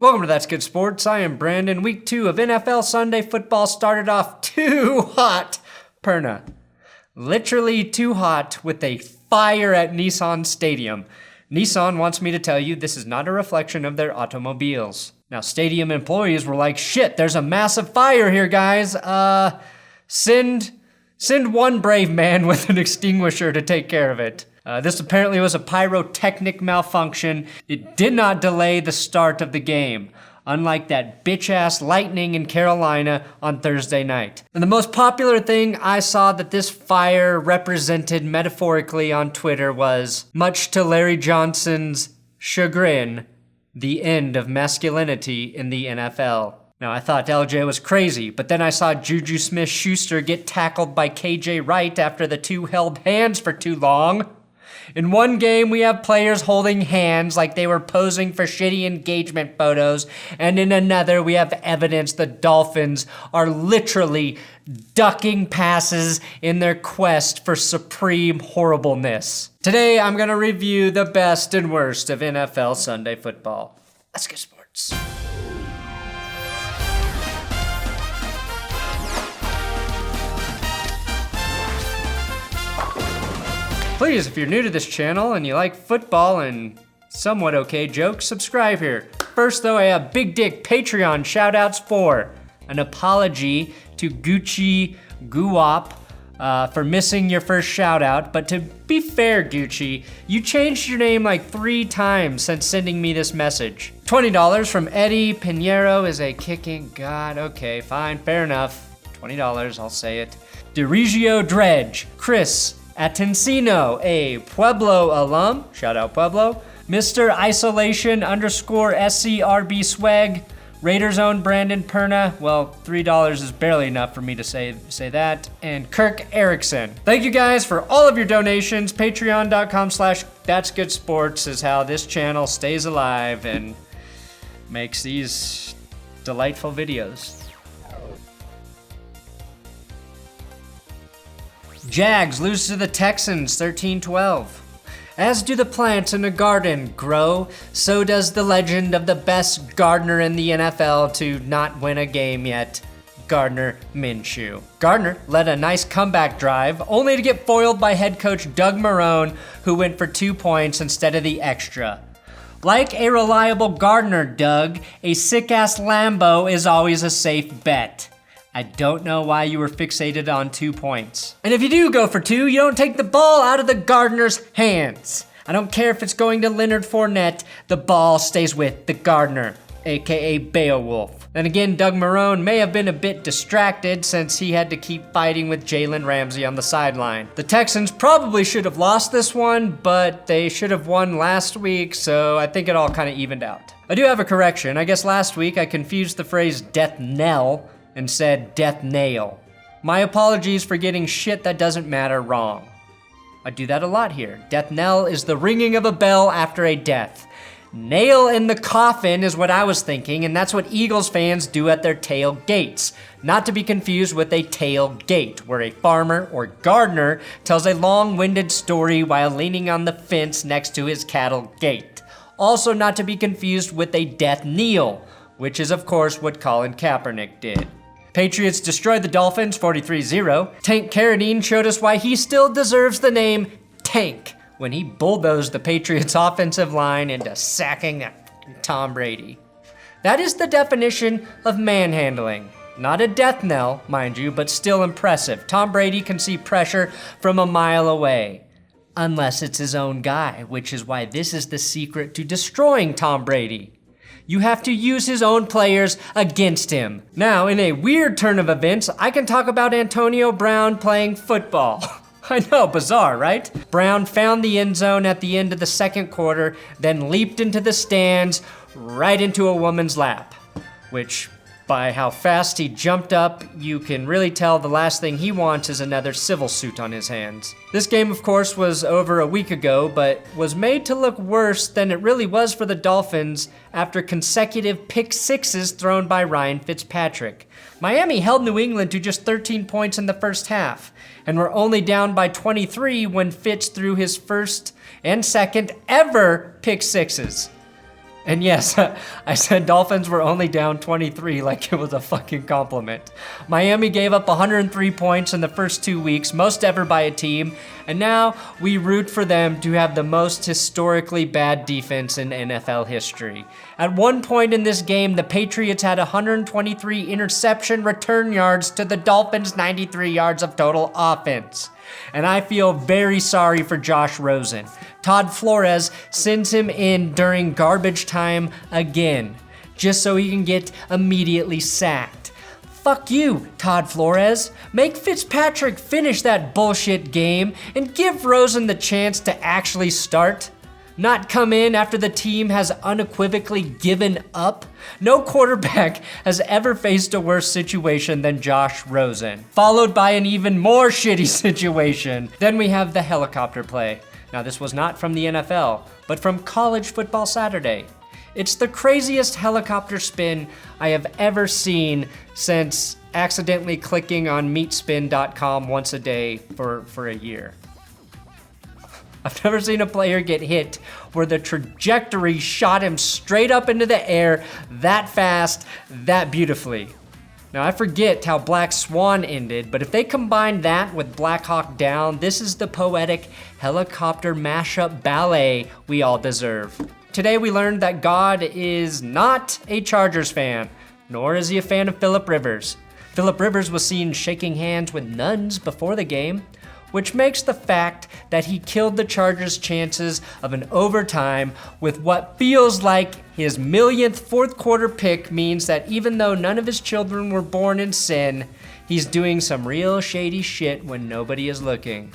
Welcome to That's Good Sports. I am Brandon. Week 2 of NFL Sunday football started off too hot. Perna. Literally too hot with a fire at Nissan Stadium. Nissan wants me to tell you this is not a reflection of their automobiles. Now, stadium employees were like, shit, there's a massive fire here, guys. Send one brave man with an extinguisher to take care of it. This apparently was a pyrotechnic malfunction. It did not delay the start of the game, unlike that bitch-ass lightning in Carolina on Thursday night. And the most popular thing I saw that this fire represented metaphorically on Twitter was, much to Larry Johnson's chagrin, the end of masculinity in the NFL. Now, I thought LJ was crazy, but then I saw Juju Smith-Schuster get tackled by KJ Wright after the two held hands for too long. In one game, we have players holding hands like they were posing for shitty engagement photos, and in another, we have evidence the Dolphins are literally ducking passes in their quest for supreme horribleness. Today, I'm going to review the best and worst of NFL Sunday football. Let's get sports. Please, if you're new to this channel and you like football and somewhat okay jokes, subscribe here. First though, I have Big Dick Patreon shoutouts for an apology to Gucci Guwap for missing your first shoutout, but to be fair, Gucci, you changed your name like 3 times since sending me this message. $20 from Eddy. Pinerio is a kicking god. Okay, fine, fair enough. $20, I'll say it. DeRigio Dredge. Chris Atencino, a Pueblo alum, shout out Pueblo. Mr. Isolation _SCRB Swag, Raiders own Brandon Perna, well, $3 is barely enough for me to say that, and Kirk Erickson. Thank you guys for all of your donations. Patreon.com/that'sgoodsports is how this channel stays alive and makes these delightful videos. Jags lose to the Texans 13-12. As do the plants in a garden grow, so does the legend of the best gardener in the NFL to not win a game yet, Gardner Minshew. Gardner led a nice comeback drive, only to get foiled by head coach Doug Marone, who went for 2 points instead of the extra. Like a reliable gardener, Doug, a sick-ass Lambo is always a safe bet. I don't know why you were fixated on 2 points. And if you do go for 2, you don't take the ball out of the gardener's hands. I don't care if it's going to Leonard Fournette, the ball stays with the gardener, aka Beowulf. Then again, Doug Marone may have been a bit distracted since he had to keep fighting with Jalen Ramsey on the sideline. The Texans probably should have lost this one, but they should have won last week, so I think it all kind of evened out. I do have a correction. I guess last week I confused the phrase death knell and said death nail. My apologies for getting shit that doesn't matter wrong. I do that a lot here. Death knell is the ringing of a bell after a death. Nail in the coffin is what I was thinking, and that's what Eagles fans do at their tailgates. Not to be confused with a tailgate, where a farmer or gardener tells a long-winded story while leaning on the fence next to his cattle gate. Also not to be confused with a death kneel, which is of course what Colin Kaepernick did. Patriots destroyed the Dolphins 43-0. Tank Carradine showed us why he still deserves the name Tank when he bulldozed the Patriots offensive line into sacking Tom Brady. That is the definition of manhandling. Not a death knell, mind you, but still impressive. Tom Brady can see pressure from a mile away. Unless it's his own guy, which is why this is the secret to destroying Tom Brady. You have to use his own players against him. Now, in a weird turn of events, I can talk about Antonio Brown playing football. I know, bizarre, right? Brown found the end zone at the end of the second quarter, then leaped into the stands, right into a woman's lap. Which, by how fast he jumped up, you can really tell the last thing he wants is another civil suit on his hands. This game, of course, was over a week ago, but was made to look worse than it really was for the Dolphins after consecutive pick sixes thrown by Ryan Fitzpatrick. Miami held New England to just 13 points in the first half, and were only down by 23 when Fitz threw his first and second ever pick sixes. And yes, I said Dolphins were only down 23 like it was a fucking compliment. Miami gave up 103 points in the first 2 weeks, most ever by a team, and now we root for them to have the most historically bad defense in NFL history. At one point in this game, the Patriots had 123 interception return yards to the Dolphins' 93 yards of total offense. And I feel very sorry for Josh Rosen. Todd Flores sends him in during garbage time again, just so he can get immediately sacked. Fuck you, Todd Flores. Make Fitzpatrick finish that bullshit game and give Rosen the chance to actually start. Not come in after the team has unequivocally given up. No quarterback has ever faced a worse situation than Josh Rosen. Followed by an even more shitty situation. Then we have the helicopter play. Now this was not from the NFL, but from College Football Saturday. It's the craziest helicopter spin I have ever seen since accidentally clicking on meatspin.com once a day for a year. I've never seen a player get hit where the trajectory shot him straight up into the air that fast, that beautifully. Now I forget how Black Swan ended, but if they combine that with Black Hawk Down, this is the poetic helicopter mashup ballet we all deserve. Today we learned that God is not a Chargers fan, nor is he a fan of Phillip Rivers. Phillip Rivers was seen shaking hands with nuns before the game, which makes the fact that he killed the Chargers' chances of an overtime with what feels like his millionth fourth quarter pick means that even though none of his children were born in sin, he's doing some real shady shit when nobody is looking.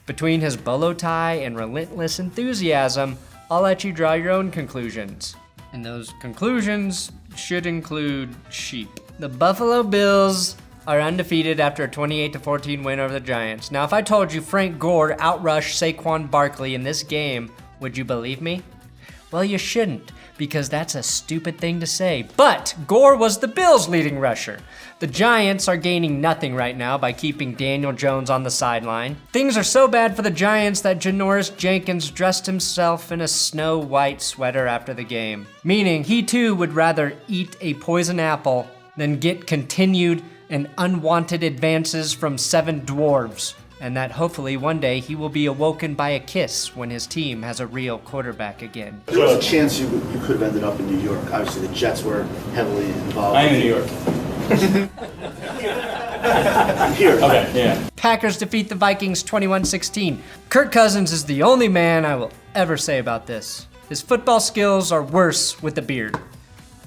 Between his bolo tie and relentless enthusiasm, I'll let you draw your own conclusions. And those conclusions should include sheep. The Buffalo Bills are undefeated after a 28-14 win over the Giants. Now, if I told you Frank Gore outrushed Saquon Barkley in this game, would you believe me? Well, you shouldn't, because that's a stupid thing to say. But Gore was the Bills' leading rusher. The Giants are gaining nothing right now by keeping Daniel Jones on the sideline. Things are so bad for the Giants that Janoris Jenkins dressed himself in a snow-white sweater after the game, meaning he too would rather eat a poison apple than get continued and unwanted advances from 7 dwarves, and that hopefully one day he will be awoken by a kiss when his team has a real quarterback again. There was a chance you could have ended up in New York. Obviously, the Jets were heavily involved. I'm in New York. Here. Okay, yeah. Packers defeat the Vikings 21-16. Kirk Cousins is the only man I will ever say about this. His football skills are worse with a beard.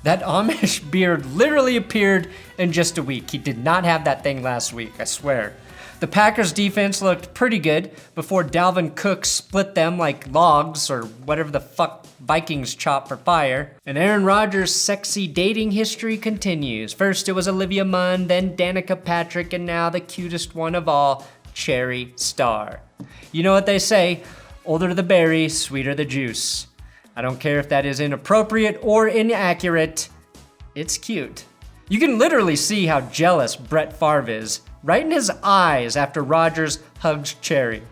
That Amish beard literally appeared in just a week. He did not have that thing last week, I swear. The Packers defense looked pretty good before Dalvin Cook split them like logs or whatever the fuck Vikings chop for fire. And Aaron Rodgers' sexy dating history continues. First it was Olivia Munn, then Danica Patrick, and now the cutest one of all, Cherry Star. You know what they say, older the berry, sweeter the juice. I don't care if that is inappropriate or inaccurate, it's cute. You can literally see how jealous Brett Favre is, right in his eyes after Rodgers hugs Cherry.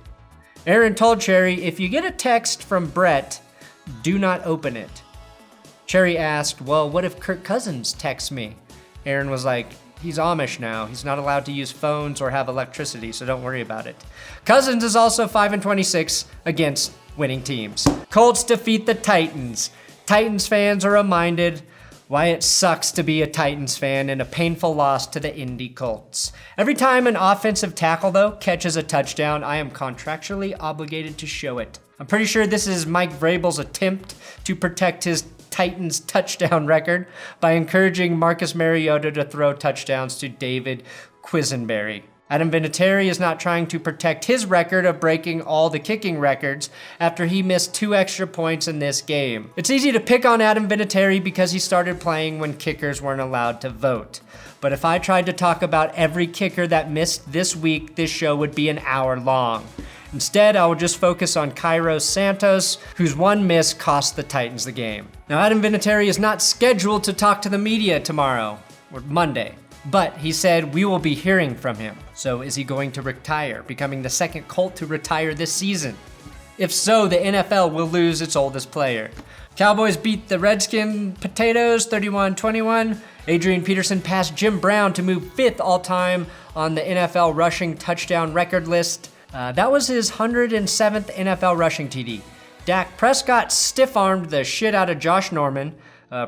Aaron told Cherry, if you get a text from Brett, do not open it. Cherry asked, well, what if Kirk Cousins texts me? Aaron was like, he's Amish now. He's not allowed to use phones or have electricity, so don't worry about it. Cousins is also 5-26 against winning teams. Colts defeat the Titans. Titans fans are reminded why it sucks to be a Titans fan in a painful loss to the Indy Colts. Every time an offensive tackle, though, catches a touchdown, I am contractually obligated to show it. I'm pretty sure this is Mike Vrabel's attempt to protect his Titans touchdown record by encouraging Marcus Mariota to throw touchdowns to David Quisenberry. Adam Vinatieri is not trying to protect his record of breaking all the kicking records after he missed 2 extra points in this game. It's easy to pick on Adam Vinatieri because he started playing when kickers weren't allowed to vote. But if I tried to talk about every kicker that missed this week, this show would be an hour long. Instead, I will just focus on Cairo Santos, whose one miss cost the Titans the game. Now, Adam Vinatieri is not scheduled to talk to the media tomorrow, or Monday. But he said we will be hearing from him. So is he going to retire, becoming the second Colt to retire this season? If so, the NFL will lose its oldest player. Cowboys beat the Redskin Potatoes 31-21. Adrian Peterson passed Jim Brown to move 5th all-time on the NFL rushing touchdown record list. That was his 107th NFL rushing TD. Dak Prescott stiff-armed the shit out of Josh Norman.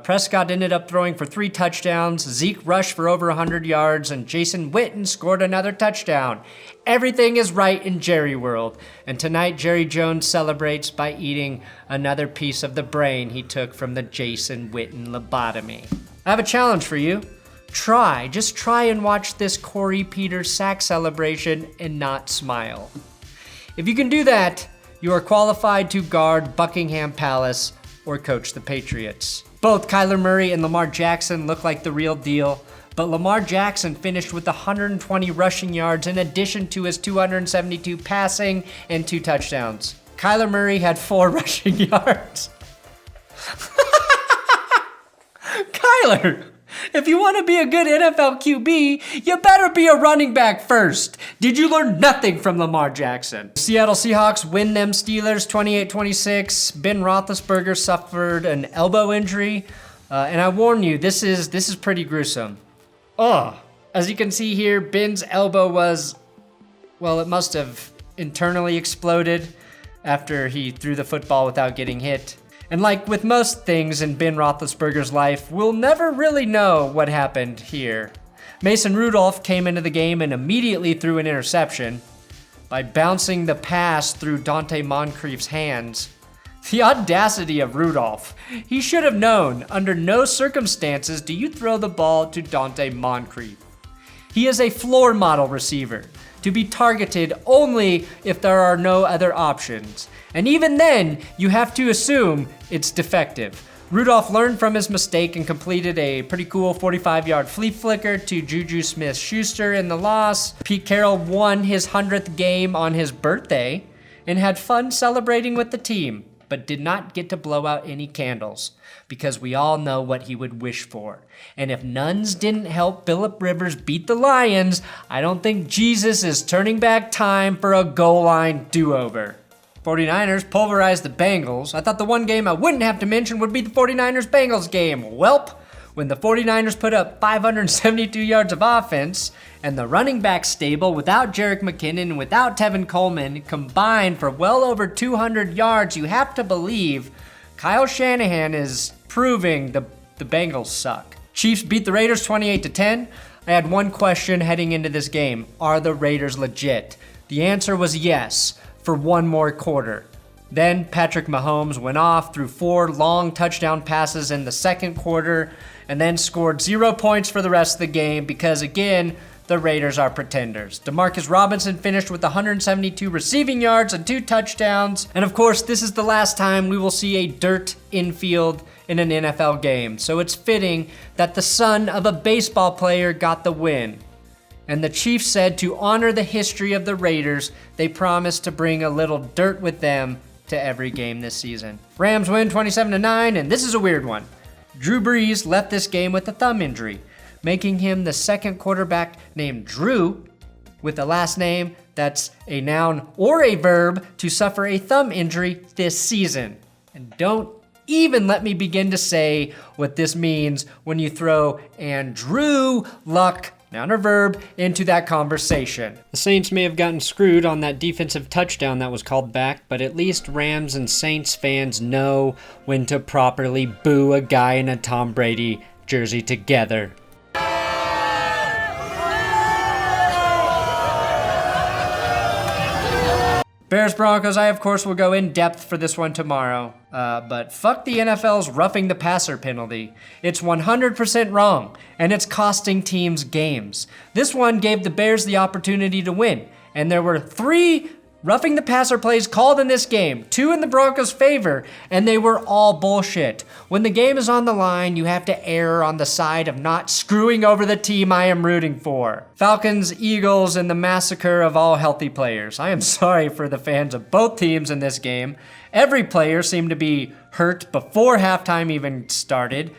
Prescott ended up throwing for 3 touchdowns. Zeke rushed for over 100 yards, and Jason Witten scored another touchdown. Everything is right in Jerry World, and tonight Jerry Jones celebrates by eating another piece of the brain he took from the Jason Witten lobotomy. I have a challenge for you. Just try and watch this Corey Peters sack celebration and not smile. If you can do that, you are qualified to guard Buckingham Palace or coach the Patriots. Both Kyler Murray and Lamar Jackson look like the real deal, but Lamar Jackson finished with 120 rushing yards in addition to his 272 passing and 2 touchdowns. Kyler Murray had 4 rushing yards. Kyler, if you want to be a good NFL QB, you better be a running back first. Did you learn nothing from Lamar Jackson? Seattle Seahawks win them Steelers 28-26. Ben Roethlisberger suffered an elbow injury, and I warn you, this is pretty gruesome. As you can see here, Ben's elbow was, well, it must have internally exploded after he threw the football without getting hit. And like with most things in Ben Roethlisberger's life, we'll never really know what happened here. Mason Rudolph came into the game and immediately threw an interception by bouncing the pass through Dante Moncrief's hands. The audacity of Rudolph. He should have known, under no circumstances do you throw the ball to Dante Moncrief. He is a floor model receiver, to be targeted only if there are no other options. And even then, you have to assume it's defective. Rudolph learned from his mistake and completed a pretty cool 45-yard flea flicker to Juju Smith-Schuster in the loss. Pete Carroll won his 100th game on his birthday and had fun celebrating with the team, but did not get to blow out any candles because we all know what he would wish for. And if nuns didn't help Phillip Rivers beat the Lions, I don't think Jesus is turning back time for a goal line do-over. 49ers pulverized the Bengals. I thought the one game I wouldn't have to mention would be the 49ers-Bengals game. Welp, when the 49ers put up 572 yards of offense, and the running back stable without Jerick McKinnon and without Tevin Coleman combined for well over 200 yards, you have to believe Kyle Shanahan is proving the Bengals suck. Chiefs beat the Raiders 28-10. I had one question heading into this game. Are the Raiders legit? The answer was yes, for one more quarter. Then Patrick Mahomes went off, threw 4 long touchdown passes in the second quarter, and then scored 0 points for the rest of the game because, again, the Raiders are pretenders. Demarcus Robinson finished with 172 receiving yards and 2 touchdowns. And of course, this is the last time we will see a dirt infield in an NFL game. So it's fitting that the son of a baseball player got the win. And the Chiefs said to honor the history of the Raiders, they promised to bring a little dirt with them to every game this season. Rams win 27-9, and this is a weird one. Drew Brees left this game with a thumb injury, making him the second quarterback named Drew with a last name that's a noun or a verb to suffer a thumb injury this season. And don't even let me begin to say what this means when you throw Andrew Luck, noun or verb, into that conversation. The Saints may have gotten screwed on that defensive touchdown that was called back, but at least Rams and Saints fans know when to properly boo a guy in a Tom Brady jersey together. Bears Broncos, I of course will go in depth for this one tomorrow, but fuck the NFL's roughing the passer penalty. It's 100% wrong, and it's costing teams games. This one gave the Bears the opportunity to win, and there were 3 roughing the passer plays called in this game, 2 in the Broncos' favor, and they were all bullshit. When the game is on the line, you have to err on the side of not screwing over the team I am rooting for. Falcons, Eagles, and the massacre of all healthy players. I am sorry for the fans of both teams in this game. Every player seemed to be hurt before halftime even started.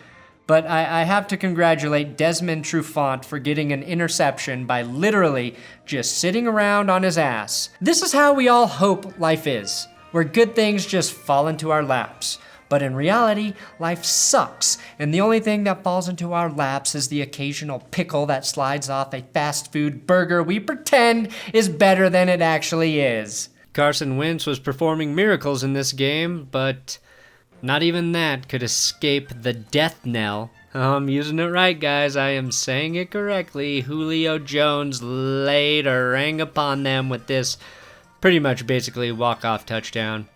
But I have to congratulate Desmond Trufant for getting an interception by literally just sitting around on his ass. This is how we all hope life is. where good things just fall into our laps. But in reality, life sucks, and the only thing that falls into our laps is the occasional pickle that slides off a fast food burger we pretend is better than it actually is. Carson Wentz was performing miracles in this game, but not even that could escape the death knell. I'm using it right, guys. I am saying it correctly. Julio Jones laid a ring upon them with this pretty much basically walk-off touchdown.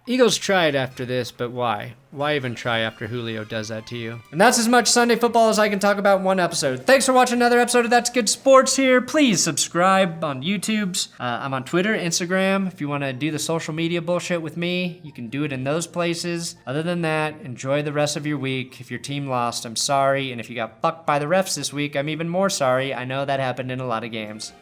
Eagles tried after this, but why? Why even try after Julio does that to you? And that's as much Sunday football as I can talk about in one episode. Thanks for watching another episode of That's Good Sports here. Please subscribe on YouTube's. I'm on Twitter, Instagram. If you want to do the social media bullshit with me, you can do it in those places. Other than that, enjoy the rest of your week. If your team lost, I'm sorry. And if you got fucked by the refs this week, I'm even more sorry. I know that happened in a lot of games.